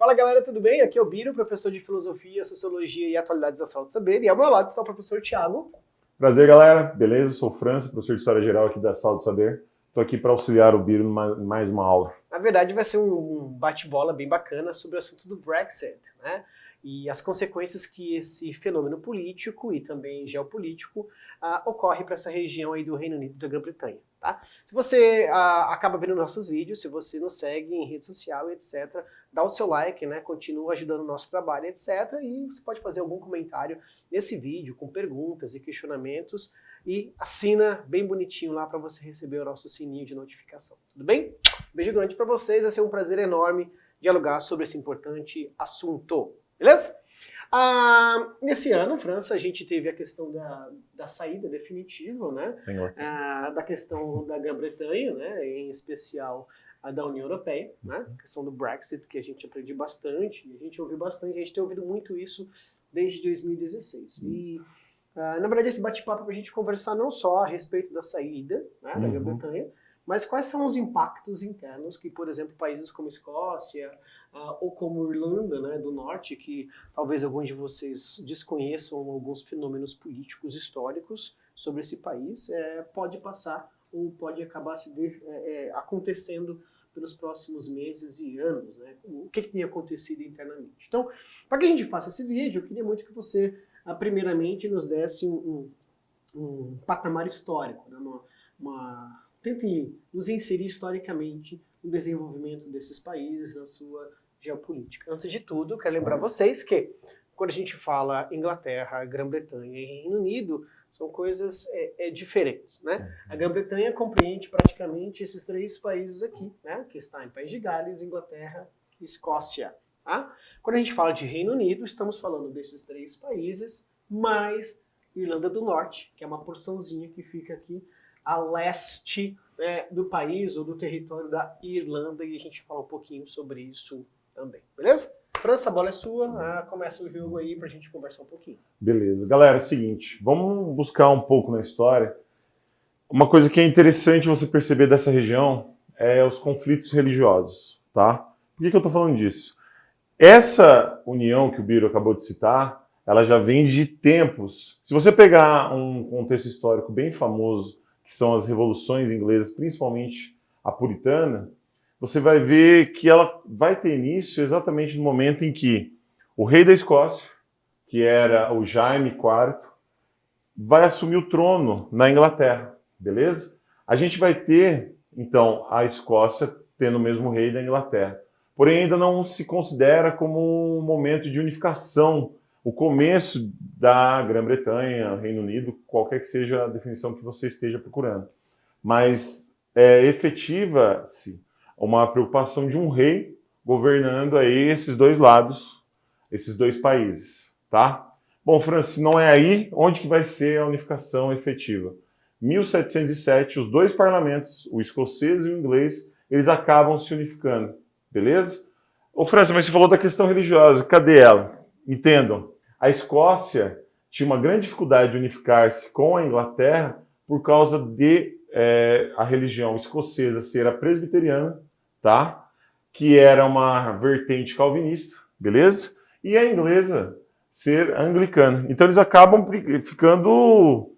Fala galera, tudo bem? Aqui é o Biro, professor de Filosofia, Sociologia e Atualidades da Sala do Saber. E ao meu lado está o professor Thiago. Prazer, galera. Beleza? Sou França, professor de História Geral aqui da Sala do Saber. Estou aqui para auxiliar o Biro em mais uma aula. Na verdade, vai ser um bate-bola bem bacana sobre o assunto do Brexit, né? E as consequências que esse fenômeno político e também geopolítico ocorre para essa região aí do Reino Unido e da Grã-Bretanha, tá? Se você acaba vendo nossos vídeos, se você nos segue em rede social, etc., dá o seu like, né? Continua ajudando o nosso trabalho, etc. E você pode fazer algum comentário nesse vídeo com perguntas e questionamentos e assina bem bonitinho lá para você receber o nosso sininho de notificação. Tudo bem? Beijo grande para vocês, vai ser um prazer enorme dialogar sobre esse importante assunto. Beleza? Nesse ano, França, a gente teve a questão da saída definitiva, né? Da questão da Grã-Bretanha, né? Em especial a da União Europeia, né? A questão do Brexit, que a gente aprende bastante, a gente ouviu bastante, a gente tem ouvido muito isso desde 2016. E, na verdade, esse bate-papo é para a gente conversar não só a respeito da saída, né, da Grã-Bretanha, mas quais são os impactos internos que, por exemplo, países como Escócia ou como Irlanda, né, do Norte, que talvez alguns de vocês desconheçam alguns fenômenos políticos históricos sobre esse país, pode passar ou pode acabar acontecendo pelos próximos meses e anos, né? O que tem acontecido internamente. Então, para que a gente faça esse vídeo, eu queria muito que você, primeiramente, nos desse um patamar histórico, né? Tente nos inserir historicamente no desenvolvimento desses países, na sua geopolítica. Antes de tudo, quero lembrar vocês que quando a gente fala Inglaterra, Grã-Bretanha e Reino Unido, são coisas diferentes, né? A Grã-Bretanha compreende praticamente esses três países aqui, né? Que está em País de Gales, Inglaterra e Escócia. Tá? Quando a gente fala de Reino Unido, estamos falando desses três países, mais Irlanda do Norte, que é uma porçãozinha que fica aqui a leste, né, do país ou do território da Irlanda, e a gente fala um pouquinho sobre isso também, beleza? França, a bola é sua, começa o jogo aí pra gente conversar um pouquinho. Beleza. Galera, é o seguinte, vamos buscar um pouco na história. Uma coisa que é interessante você perceber dessa região é os conflitos religiosos, tá? Por que eu tô falando disso? Essa união que o Biro acabou de citar, ela já vem de tempos. Se você pegar um contexto histórico bem famoso, que são as revoluções inglesas, principalmente a puritana, você vai ver que ela vai ter início exatamente no momento em que o rei da Escócia, que era o Jaime IV, vai assumir o trono na Inglaterra, beleza? A gente vai ter, então, a Escócia tendo o mesmo rei da Inglaterra. Porém, ainda não se considera como um momento de unificação, o começo da Grã-Bretanha, Reino Unido, qualquer que seja a definição que você esteja procurando. Mas efetiva-se uma preocupação de um rei governando aí esses dois lados, esses dois países, tá? Bom, Francis, não é aí onde que vai ser a unificação efetiva. 1707, os dois parlamentos, o escocês e o inglês, eles acabam se unificando, beleza? Ô, Francis, mas você falou da questão religiosa, cadê ela? Entendam, a Escócia tinha uma grande dificuldade de unificar-se com a Inglaterra por causa de a religião escocesa ser a presbiteriana, tá? Que era uma vertente calvinista, beleza? E a inglesa ser anglicana. Então eles acabam ficando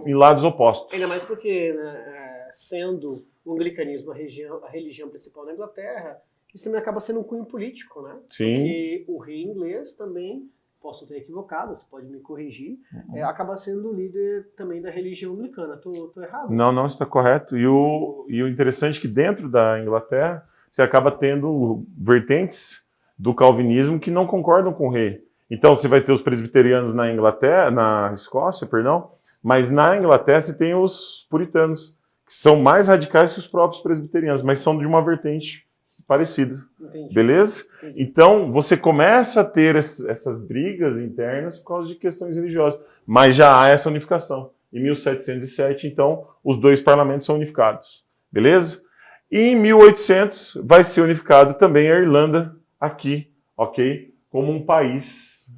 em lados opostos. Ainda mais porque, né, sendo o anglicanismo a religião principal na Inglaterra, isso também acaba sendo um cunho político, né? Sim. Porque o rei inglês também, posso ter equivocado, você pode me corrigir, acaba sendo o líder também da religião anglicana. Tô errado? Não, está correto. E o interessante é que dentro da Inglaterra, você acaba tendo vertentes do calvinismo que não concordam com o rei. Então você vai ter os presbiterianos na Inglaterra, na Escócia, perdão, mas na Inglaterra você tem os puritanos, que são mais radicais que os próprios presbiterianos, mas são de uma vertente parecida. Entendi. Beleza? Entendi. Então você começa a ter essas brigas internas por causa de questões religiosas, mas já há essa unificação. Em 1707, então, os dois parlamentos são unificados. Beleza? E em 1800 vai ser unificado também a Irlanda aqui, ok? Como um país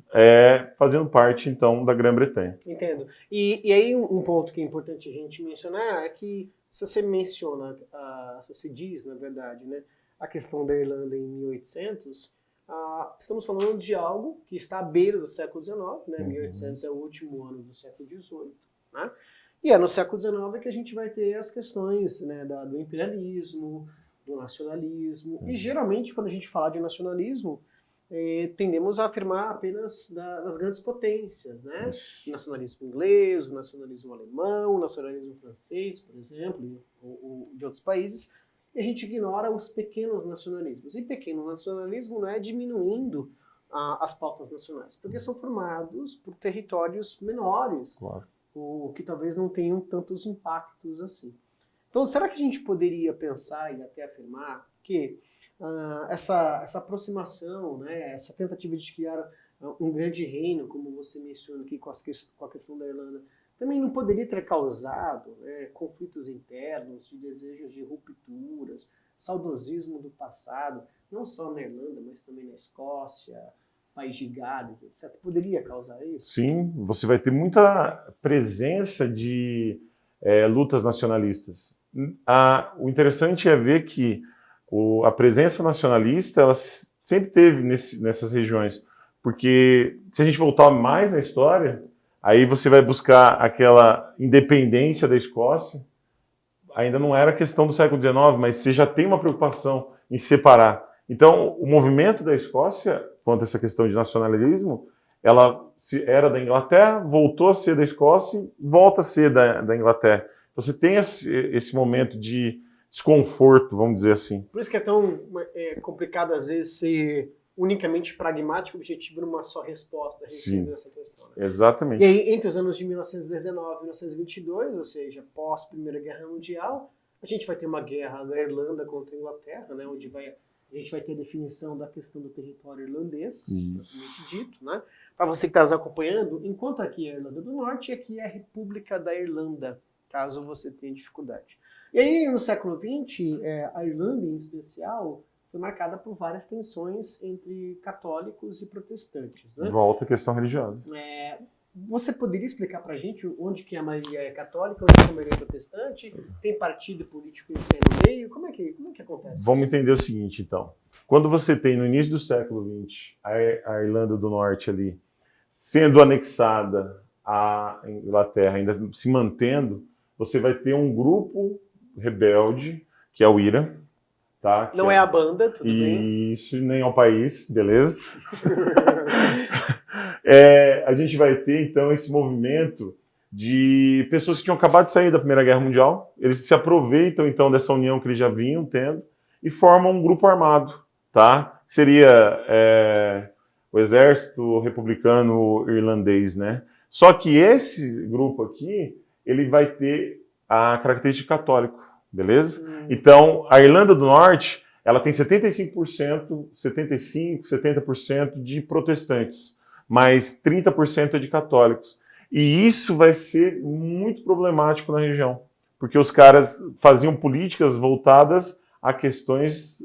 fazendo parte, então, da Grã-Bretanha. Entendo. E aí um ponto que é importante a gente mencionar é que se você menciona, se você diz, na verdade, né, a questão da Irlanda em 1800, estamos falando de algo que está à beira do século XIX, né? 1800 é o último ano do século XVIII, né? E é no século XIX que a gente vai ter as questões, né, do imperialismo, do nacionalismo, e geralmente quando a gente fala de nacionalismo, tendemos a afirmar apenas das grandes potências, né? O nacionalismo inglês, o nacionalismo alemão, o nacionalismo francês, por exemplo, ou de outros países, e a gente ignora os pequenos nacionalismos. E pequeno nacionalismo não é diminuindo as pautas nacionais, porque são formados por territórios menores, Claro. ou que talvez não tenham tantos impactos assim. Então, será que a gente poderia pensar e até afirmar que essa aproximação, né, essa tentativa de criar um grande reino, como você menciona aqui com a questão da Irlanda, também não poderia ter causado, né, conflitos internos, de desejos de rupturas, saudosismo do passado, não só na Irlanda, mas também na Escócia, País de Gales, etc. Poderia causar isso? Sim, você vai ter muita presença de lutas nacionalistas. O interessante é ver que a presença nacionalista ela sempre teve nessas regiões, porque se a gente voltar mais na história, aí você vai buscar aquela independência da Escócia, ainda não era questão do século XIX, mas você já tem uma preocupação em separar. Então, o movimento da Escócia, quanto a essa questão de nacionalismo, ela era da Inglaterra, voltou a ser da Escócia, volta a ser da Inglaterra. Então, você tem esse momento de desconforto, vamos dizer assim. Por isso que é tão complicado, às vezes, ser unicamente pragmático e objetivo numa só resposta a respeito dessa questão. Né? Exatamente. E aí, entre os anos de 1919 e 1922, ou seja, pós Primeira Guerra Mundial, a gente vai ter uma guerra da Irlanda contra a Inglaterra, né, onde a gente vai ter a definição da questão do território irlandês, propriamente dito, né? Para você que está nos acompanhando, enquanto aqui é a Irlanda do Norte, aqui é a República da Irlanda, caso você tenha dificuldade. E aí, no século XX, a Irlanda, em especial, foi marcada por várias tensões entre católicos e protestantes. Né? Volta a questão religiosa. Você poderia explicar para a gente onde que a maioria é católica, onde que a maioria é protestante? Tem partido político no meio? Como é que acontece? Vamos entender o seguinte, então. Quando você tem, no início do século XX, a Irlanda do Norte ali, sendo anexada à Inglaterra, ainda se mantendo, você vai ter um grupo rebelde, que é o IRA. Tá? Não é a banda, tudo bem. Isso, nem é o país, beleza? A gente vai ter, então, esse movimento de pessoas que tinham acabado de sair da Primeira Guerra Mundial. Eles se aproveitam, então, dessa união que eles já vinham tendo e formam um grupo armado, tá? Seria o Exército Republicano Irlandês, né? Só que esse grupo aqui, ele vai ter a característica católica, beleza? Então, a Irlanda do Norte, ela tem 75%, 70% de protestantes, mas 30% é de católicos. E isso vai ser muito problemático na região, porque os caras faziam políticas voltadas a questões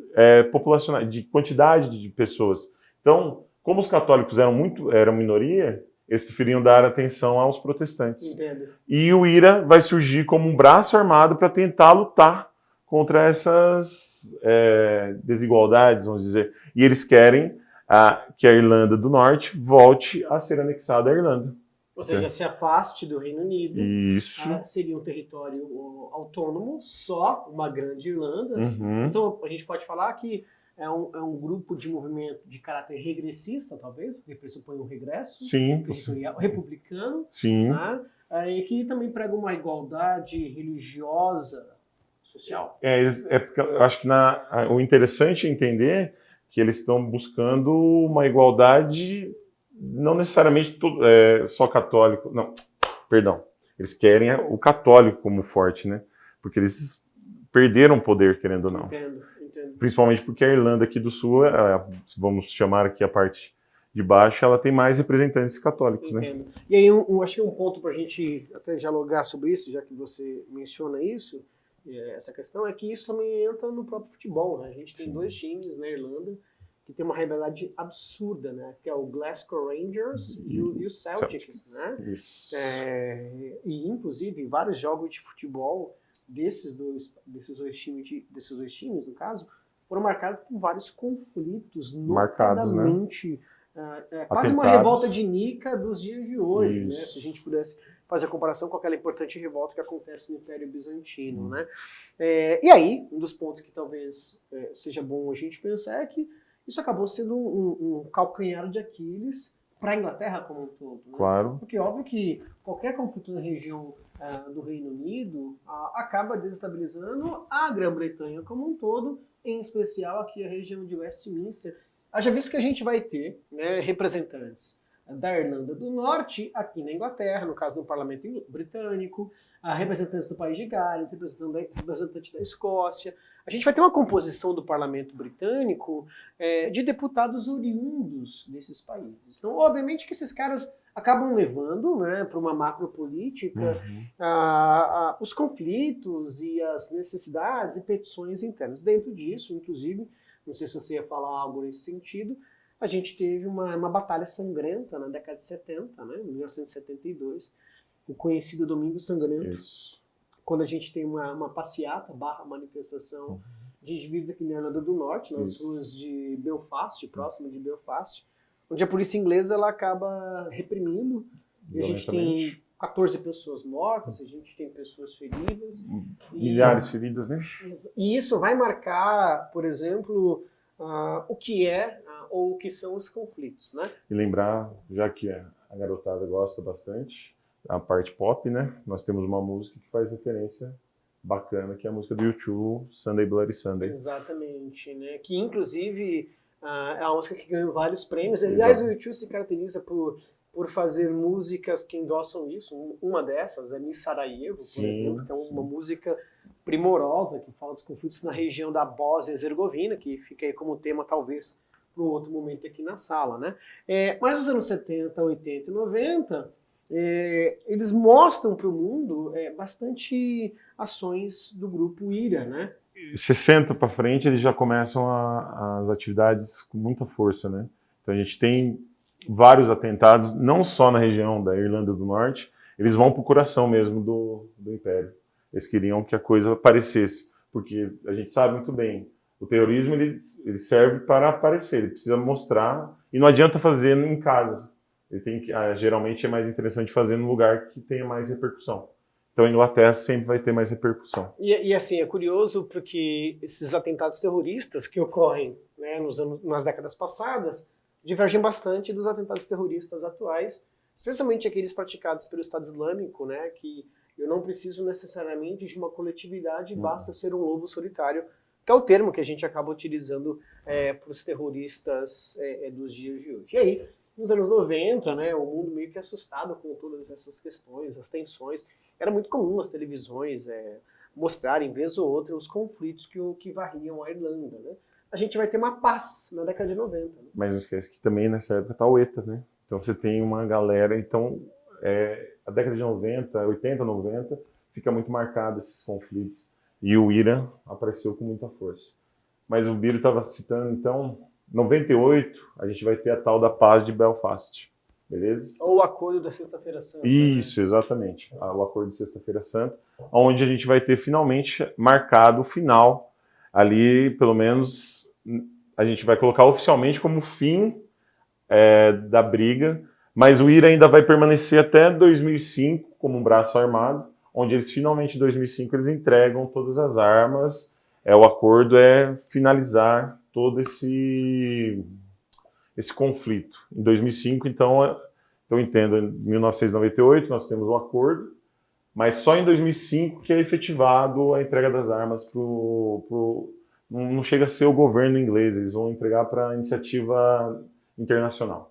populacionais, de quantidade de pessoas. Então, como os católicos eram minoria, eles preferiam dar atenção aos protestantes. Entendo. E o IRA vai surgir como um braço armado para tentar lutar contra essas desigualdades, vamos dizer. E eles querem que a Irlanda do Norte volte a ser anexada à Irlanda. Ou seja, se afaste do Reino Unido. Isso. Seria um território autônomo, só uma grande Irlanda. Assim. Então, a gente pode falar que é um grupo de movimento de caráter regressista, talvez, porque pressupõe um regresso territorial republicano. Sim. Né? E que também prega uma igualdade religiosa, social. Porque eu acho que o interessante é entender que eles estão buscando uma igualdade, não necessariamente só católico, não, perdão, eles querem o católico como forte, né? Porque eles perderam o poder, querendo ou não. Entendo. Principalmente porque a Irlanda aqui do Sul, vamos chamar aqui a parte de baixo, ela tem mais representantes católicos, Entendo. né? E aí, acho que um ponto para a gente até dialogar sobre isso, já que você menciona isso, essa questão, é que isso também entra no próprio futebol, né? A gente tem dois times na Irlanda que tem uma rivalidade absurda, né? Que é o Glasgow Rangers e o Celtics, né? Isso. E, inclusive, vários jogos de futebol desses dois times, no caso, foram marcadas por vários conflitos, Marcados, né? notadamente, quase uma Atentados. revolta de Nica dos dias de hoje, né? Isso. Se a gente pudesse fazer a comparação com aquela importante revolta que acontece no Império Bizantino, né? E aí, um dos pontos que talvez seja bom a gente pensar é que isso acabou sendo um calcanhar de Aquiles para a Inglaterra como um todo. Né? Claro. Porque óbvio que qualquer conflito na região do Reino Unido acaba desestabilizando a Grã-Bretanha como um todo, em especial aqui a região de Westminster. Haja visto que a gente vai ter, né, representantes da Irlanda do Norte aqui na Inglaterra, no caso do Parlamento Britânico, representantes do País de Gales, representante da Escócia. A gente vai ter uma composição do Parlamento Britânico de deputados oriundos desses países. Então, obviamente que esses caras acabam levando, né, para uma macropolítica os conflitos e as necessidades e petições internas. Dentro disso, inclusive, não sei se você ia falar algo nesse sentido, a gente teve uma batalha sangrenta na década de 70, né, 1972, o conhecido Domingo Sangrento, Isso. quando a gente tem uma passeata / manifestação de indivíduos aqui na Irlanda do Norte, nas ruas de Belfast, próximo de Belfast, onde a polícia inglesa ela acaba reprimindo, e a gente tem 14 pessoas mortas, a gente tem pessoas feridas. Milhares de feridas, né? E isso vai marcar, por exemplo, o que ou o que são os conflitos, né? E lembrar, já que a garotada gosta bastante, a parte pop, né? Nós temos uma música que faz referência bacana, que é a música do U2, Sunday Bloody Sunday. Exatamente, né? Que inclusive é uma música que ganhou vários prêmios. Aliás, o U2 se caracteriza por fazer músicas que endossam isso. Uma dessas é Miss Sarajevo, por exemplo, que é uma música primorosa que fala dos conflitos na região da Bósnia e Herzegovina, que fica aí como tema, talvez, para um outro momento aqui na sala, né? Mas nos anos 70, 80 e 90, eles mostram para o mundo bastante ações do grupo IRA, né? 60 para frente, eles já começam as atividades com muita força, né? Então a gente tem vários atentados, não só na região da Irlanda do Norte, eles vão para o coração mesmo do Império. Eles queriam que a coisa aparecesse, porque a gente sabe muito bem, o terrorismo ele serve para aparecer, ele precisa mostrar, e não adianta fazer em casa. Ele tem que, geralmente é mais interessante fazer num lugar que tenha mais repercussão. Então a Inglaterra sempre vai ter mais repercussão. E assim, é curioso porque esses atentados terroristas que ocorrem, né, nas décadas passadas divergem bastante dos atentados terroristas atuais, especialmente aqueles praticados pelo Estado Islâmico, né, que eu não preciso necessariamente de uma coletividade, basta ser um lobo solitário, que é o termo que a gente acaba utilizando para os terroristas dos dias de hoje. E aí, nos anos 90, né, o mundo meio que assustado com todas essas questões, as tensões. Era muito comum as televisões mostrarem, vez ou outra, os conflitos que varriam a Irlanda. Né? A gente vai ter uma paz na década de 90. Né? Mas não esquece que também nessa época está o ETA, né? Então você tem uma galera, então a década de 90, 80, 90, fica muito marcado esses conflitos. E o IRA apareceu com muita força. Mas o Biro estava citando, então, 98, a gente vai ter a tal da Paz de Belfast, beleza? Ou o Acordo da Sexta-feira Santa. Isso, né? Exatamente. O Acordo de Sexta-feira Santa, onde a gente vai ter finalmente marcado o final, ali, pelo menos, a gente vai colocar oficialmente como fim da briga, mas o IRA ainda vai permanecer até 2005 como um braço armado, onde eles finalmente, em 2005, eles entregam todas as armas. O acordo é finalizar todo esse conflito. Em 2005, então, eu entendo, em 1998 nós temos o acordo, mas só em 2005 que é efetivado a entrega das armas não chega a ser o governo inglês, eles vão entregar para a iniciativa internacional.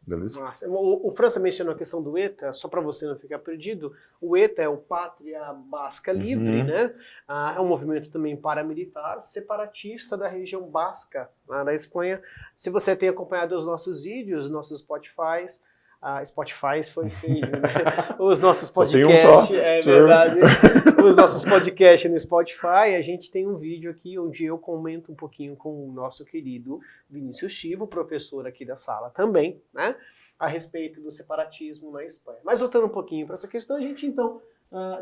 Beleza? Nossa. O França mencionou a questão do ETA, só para você não ficar perdido. O ETA é o Pátria Basca Livre, né? É um movimento também paramilitar, separatista da região basca, lá da Espanha. Se você tem acompanhado os nossos vídeos, nossos Spotify foi feio, né? Os nossos podcasts, verdade. Os nossos podcasts no Spotify, a gente tem um vídeo aqui onde eu comento um pouquinho com o nosso querido Vinícius Chivo, professor aqui da sala também, né? A respeito do separatismo na Espanha. Mas voltando um pouquinho para essa questão, a gente então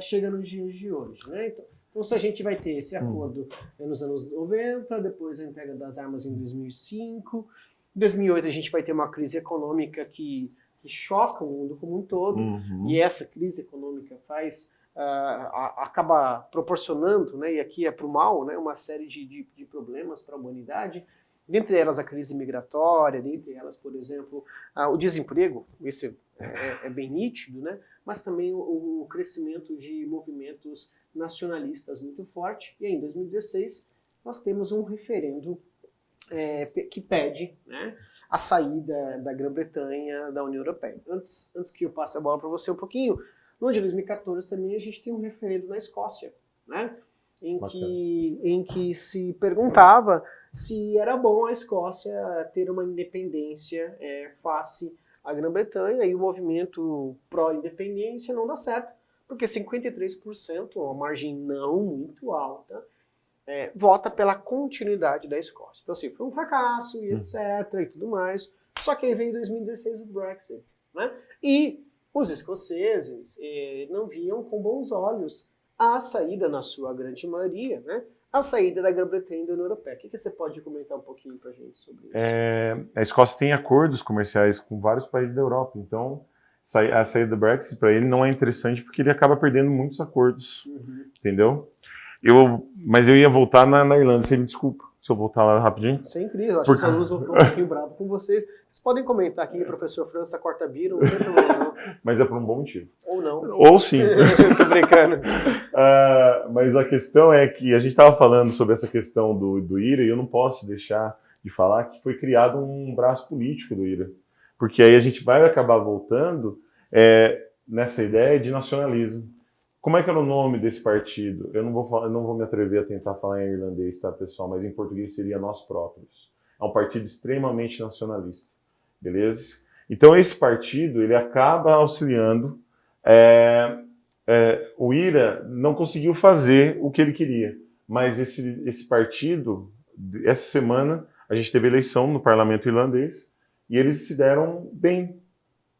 chega nos dias de hoje, né? Então, Então, se a gente vai ter esse acordo nos anos 90, depois a entrega das armas em 2005, em 2008 a gente vai ter uma crise econômica que choca o mundo como um todo, e essa crise econômica acaba proporcionando, né, e aqui é para o mal, né, uma série de problemas para a humanidade, dentre elas a crise migratória, dentre elas, por exemplo, o desemprego, isso é bem nítido, né, mas também o crescimento de movimentos nacionalistas muito forte, e aí, em 2016 nós temos um referendo que pede, né, a saída da Grã-Bretanha da União Europeia. Antes que eu passe a bola para você um pouquinho, no ano de 2014 também a gente tem um referendo na Escócia, né, em que se perguntava se era bom a Escócia ter uma independência face à Grã-Bretanha, e o movimento pró-independência não dá certo, porque 53%, uma margem não muito alta, vota pela continuidade da Escócia. Então, assim, foi um fracasso e etc. e tudo mais. Só que aí veio em 2016 o Brexit, né? E os escoceses não viam com bons olhos a saída, na sua grande maioria, né? A saída da Grã-Bretanha da União Europeia. O que você pode comentar um pouquinho para a gente sobre isso? A Escócia tem acordos comerciais com vários países da Europa, então a saída do Brexit para ele não é interessante porque ele acaba perdendo muitos acordos, entendeu? Mas eu ia voltar na Irlanda, você me desculpa se eu voltar lá rapidinho. Sem crise, acho que os alunos vão ficar um pouquinho bravos com vocês. Vocês podem comentar aqui, professor França, corta biro, não tem problema não. Mas é por um bom motivo. Ou não. Ou sim. Tô brincando. Mas a questão é que a gente estava falando sobre essa questão do IRA e eu não posso deixar de falar que foi criado um braço político do IRA. Porque aí a gente vai acabar voltando nessa ideia de nacionalismo. Como é que era o nome desse partido? Eu não vou me atrever a tentar falar em irlandês, tá, pessoal? Mas em português seria Nós Próprios. É um partido extremamente nacionalista, beleza? Então esse partido, ele acaba auxiliando. O IRA não conseguiu fazer o que ele queria, mas esse partido, essa semana, a gente teve eleição no parlamento irlandês e eles se deram bem.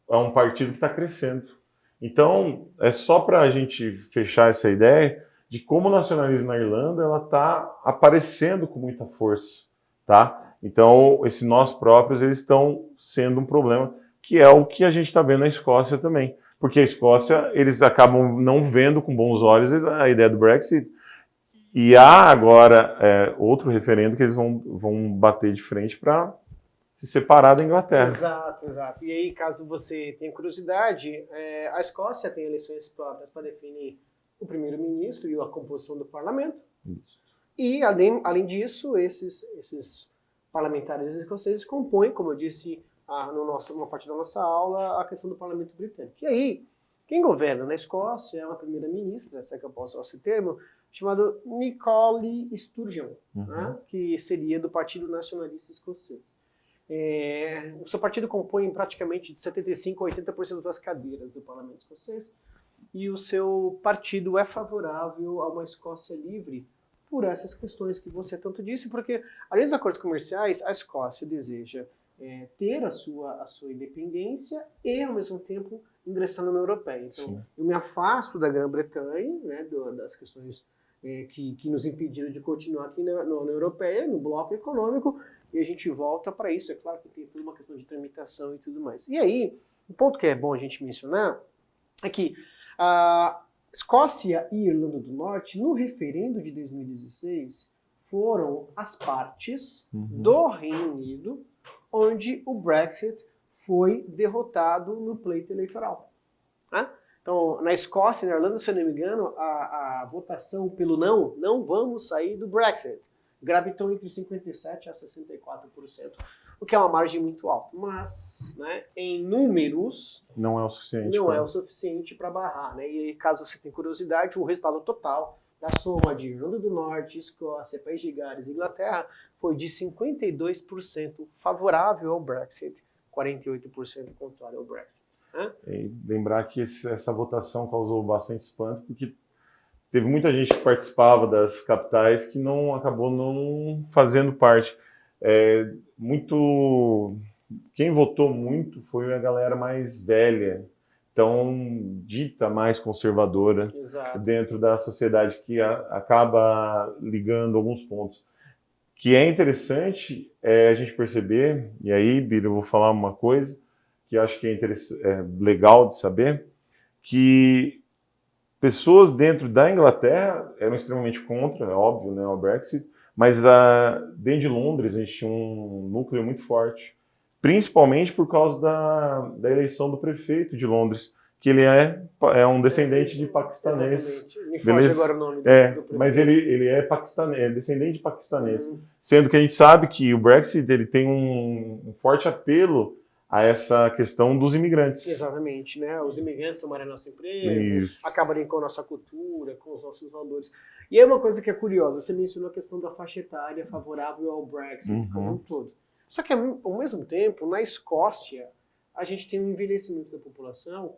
É um partido que está crescendo. Então, é só para a gente fechar essa ideia de como o nacionalismo na Irlanda ela está aparecendo com muita força, tá? Então, esses Nós Próprios, eles estão sendo um problema, que é o que a gente está vendo na Escócia também. Porque a Escócia, eles acabam não vendo com bons olhos a ideia do Brexit, e há agora outro referendo que eles vão bater de frente para se separar da Inglaterra. Exato. E aí, caso você tenha curiosidade, a Escócia tem eleições próprias para definir o primeiro-ministro e a composição do parlamento. Isso. E, além disso, esses parlamentares escoceses compõem, como eu disse numa parte da nossa aula, a questão do parlamento britânico. E aí, quem governa na Escócia é uma primeira-ministra, se é que eu posso usar esse termo, chamada Nicola Sturgeon, né, que seria do Partido Nacionalista Escocês. O seu partido compõe praticamente de 75% a 80% das cadeiras do parlamento escocês, e o seu partido é favorável a uma Escócia livre por essas questões que você tanto disse, porque, além dos acordos comerciais, a Escócia deseja ter a sua independência e, ao mesmo tempo, ingressar na União Europeia. Então, sim, eu me afasto da Grã-Bretanha, né, das questões que nos impediram de continuar aqui na União Europeia, no bloco econômico, e a gente volta para isso. É claro que tem toda uma questão de tramitação e tudo mais. E aí, o ponto que é bom a gente mencionar é que a Escócia e Irlanda do Norte, no referendo de 2016, foram as partes do Reino Unido onde o Brexit foi derrotado no pleito eleitoral. Né? Então, na Escócia e na Irlanda, se eu não me engano, a votação pelo não vamos sair do Brexit, gravitou entre 57% a 64%, o que é uma margem muito alta. Mas, né, em números, não é o suficiente. Não é o suficiente para barrar. Né? E caso você tenha curiosidade, o resultado total da soma de Irlanda do Norte, Escócia, País de Gales e Inglaterra foi de 52% favorável ao Brexit, 48% contrário ao Brexit. Né? E lembrar que essa votação causou bastante espanto, porque teve muita gente que participava das capitais que acabou não fazendo parte. Quem votou muito foi a galera mais velha. tão dita mais conservadora dentro da sociedade, que acaba ligando alguns pontos. Que é interessante a gente perceber, e aí, Bira, eu vou falar uma coisa que eu acho que é legal de saber, que pessoas dentro da Inglaterra eram extremamente contra, é óbvio, né, o Brexit, mas dentro de Londres a gente tinha um núcleo muito forte, principalmente por causa da eleição do prefeito de Londres, que ele é um descendente de paquistanês. Me foge agora o nome do prefeito. Mas ele é paquistanês, é descendente de paquistanês. Sendo que a gente sabe que o Brexit ele tem um forte apelo a essa questão dos imigrantes. Exatamente, né? Os imigrantes tomarem nosso emprego, acabarem com a nossa cultura, com os nossos valores. E é uma coisa que é curiosa, você mencionou a questão da faixa etária favorável ao Brexit como um todo. Só que, ao mesmo tempo, na Escócia, a gente tem um envelhecimento da população,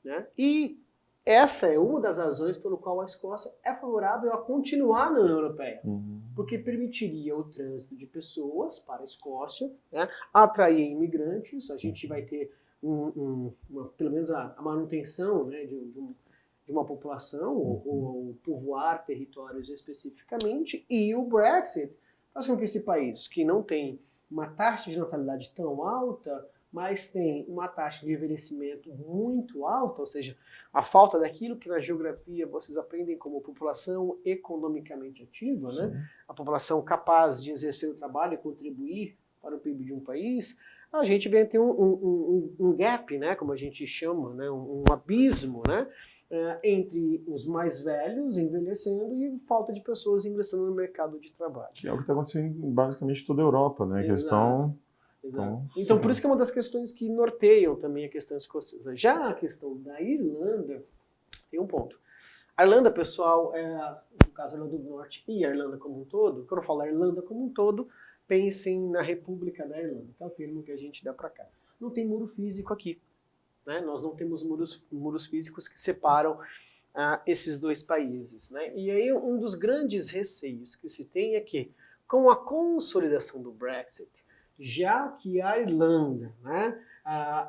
né? E essa é uma das razões pelo qual a Escócia é favorável a continuar na União Europeia, porque permitiria o trânsito de pessoas para a Escócia, né? Atrair imigrantes, a gente vai ter pelo menos a manutenção, né, de uma população, ou povoar territórios especificamente, e o Brexit faz com que esse país, que não tem uma taxa de natalidade tão alta, mas tem uma taxa de envelhecimento muito alta, ou seja, a falta daquilo que na geografia vocês aprendem como população economicamente ativa, né? A população capaz de exercer o trabalho e contribuir para o PIB de um país, a gente vem ter um gap, né, como a gente chama, né, um abismo, né, entre os mais velhos envelhecendo e falta de pessoas ingressando no mercado de trabalho. Que é o que está acontecendo em basicamente toda a Europa, né? Exato. Então, por isso que é uma das questões que norteiam também a questão escocesa. Já a questão da Irlanda tem um ponto. A Irlanda, pessoal, no caso a Irlanda do Norte e a Irlanda como um todo, quando eu falo a Irlanda como um todo, pensem na República da Irlanda, que é o termo que a gente dá para cá. Não tem muro físico aqui, né? Nós não temos muros físicos que separam esses dois países, né? E aí um dos grandes receios que se tem é que, com a consolidação do Brexit, já que a Irlanda, né,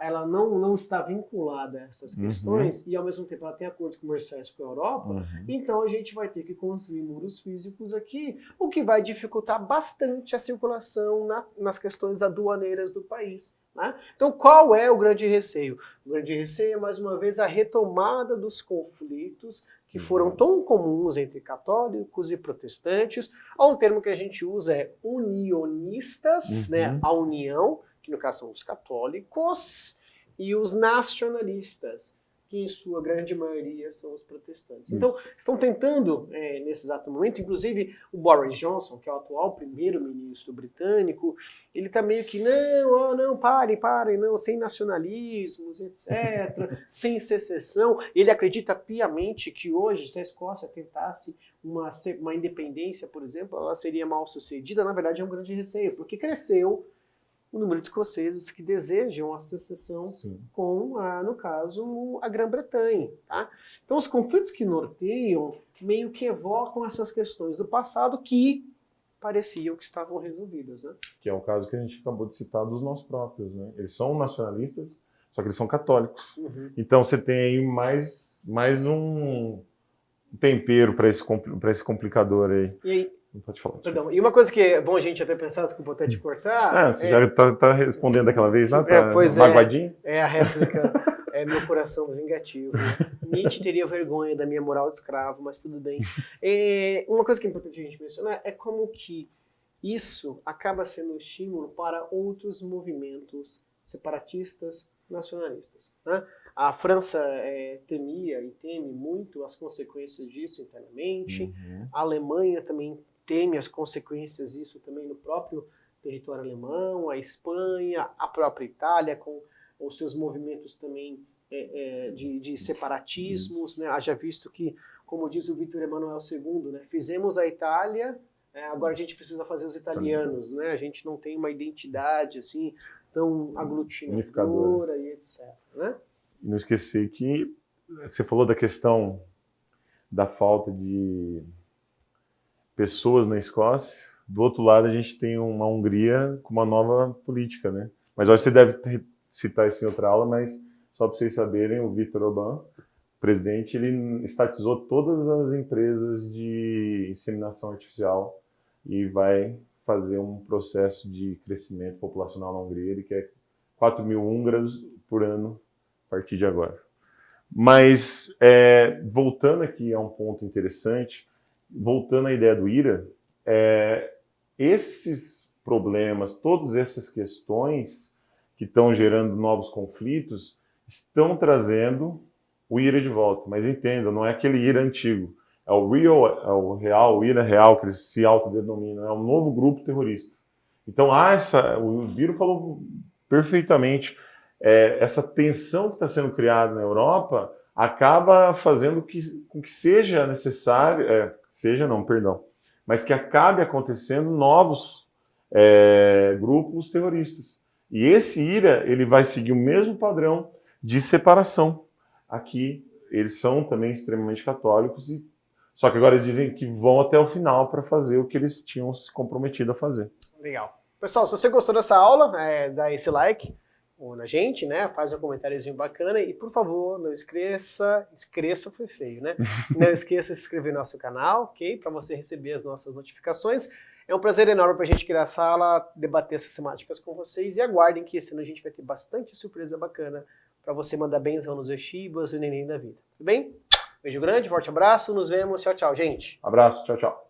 ela não está vinculada a essas questões e, ao mesmo tempo, ela tem acordos comerciais com a Europa, então a gente vai ter que construir muros físicos aqui, o que vai dificultar bastante a circulação nas questões aduaneiras do país, né? Então, qual é o grande receio? O grande receio é, mais uma vez, a retomada dos conflitos que foram tão comuns entre católicos e protestantes. Um termo que a gente usa é unionistas, né? A união, que no caso são os católicos, e os nacionalistas, que em sua grande maioria são os protestantes. Então, estão tentando, nesse exato momento, inclusive o Boris Johnson, que é o atual primeiro-ministro britânico, ele está meio que, não, parem, não, sem nacionalismos, etc., sem secessão. Ele acredita piamente que hoje, se a Escócia tentasse uma independência, por exemplo, ela seria mal sucedida. Na verdade, é um grande receio, porque cresceu o número de escoceses que desejam a secessão com, no caso, a Grã-Bretanha. Tá? Então, os conflitos que norteiam meio que evocam essas questões do passado que pareciam que estavam resolvidas. Né? Que é o caso que a gente acabou de citar dos nossos próprios. Né? Eles são nacionalistas, só que eles são católicos. Então, você tem aí mais um tempero para esse complicador aí. E aí? Pode falar. Perdão. E uma coisa que é bom a gente até pensar, desculpa até te cortar... Você já está respondendo aquela vez lá? Pois magoadinho? É a réplica, meu coração vingativo. Nietzsche teria vergonha da minha moral de escravo, mas tudo bem. Uma coisa que é importante a gente mencionar é como que isso acaba sendo um estímulo para outros movimentos separatistas nacionalistas. Né? A França temia e teme muito as consequências disso internamente. A Alemanha também teme as consequências disso também no próprio território alemão, a Espanha, a própria Itália, com os seus movimentos também de separatismos, né? Haja visto que, como diz o Vítor Emanuel II, né? Fizemos a Itália, agora a gente precisa fazer os italianos, né? A gente não tem uma identidade assim tão aglutinadora e etc. Né? E não esquecer que você falou da questão da falta de pessoas na Escócia. Do outro lado, a gente tem uma Hungria com uma nova política, né? Mas hoje você deve citar isso em outra aula, mas Só para vocês saberem, o Viktor Orbán, o presidente, ele estatizou todas as empresas de inseminação artificial e vai fazer um processo de crescimento populacional na Hungria. Ele quer 4 mil húngaros por ano a partir de agora. Mas, voltando aqui a um ponto interessante, voltando à ideia do IRA, esses problemas, todas essas questões que estão gerando novos conflitos, estão trazendo o IRA de volta. Mas entenda, não é aquele IRA antigo, é o real, o IRA real, que eles se autodenominam, é um novo grupo terrorista. Então, o Biro falou perfeitamente, essa tensão que está sendo criada na Europa acaba fazendo com que seja necessário, mas que acabe acontecendo novos grupos terroristas. E esse IRA, ele vai seguir o mesmo padrão de separação. Aqui, eles são também extremamente católicos, só que agora eles dizem que vão até o final para fazer o que eles tinham se comprometido a fazer. Legal. Pessoal, se você gostou dessa aula, dá esse like na gente, né? Faz um comentáriozinho bacana e, por favor, não esqueça, foi feio, né? Não esqueça de se inscrever no nosso canal, ok? Para você receber as nossas notificações. É um prazer enorme para a gente criar essa aula, debater essas temáticas com vocês e aguardem que esse ano a gente vai ter bastante surpresa bacana para você mandar benzão nos Eshibas e o neném da vida. Tudo bem? Beijo grande, forte abraço, nos vemos, tchau, tchau, gente. Abraço, tchau, tchau.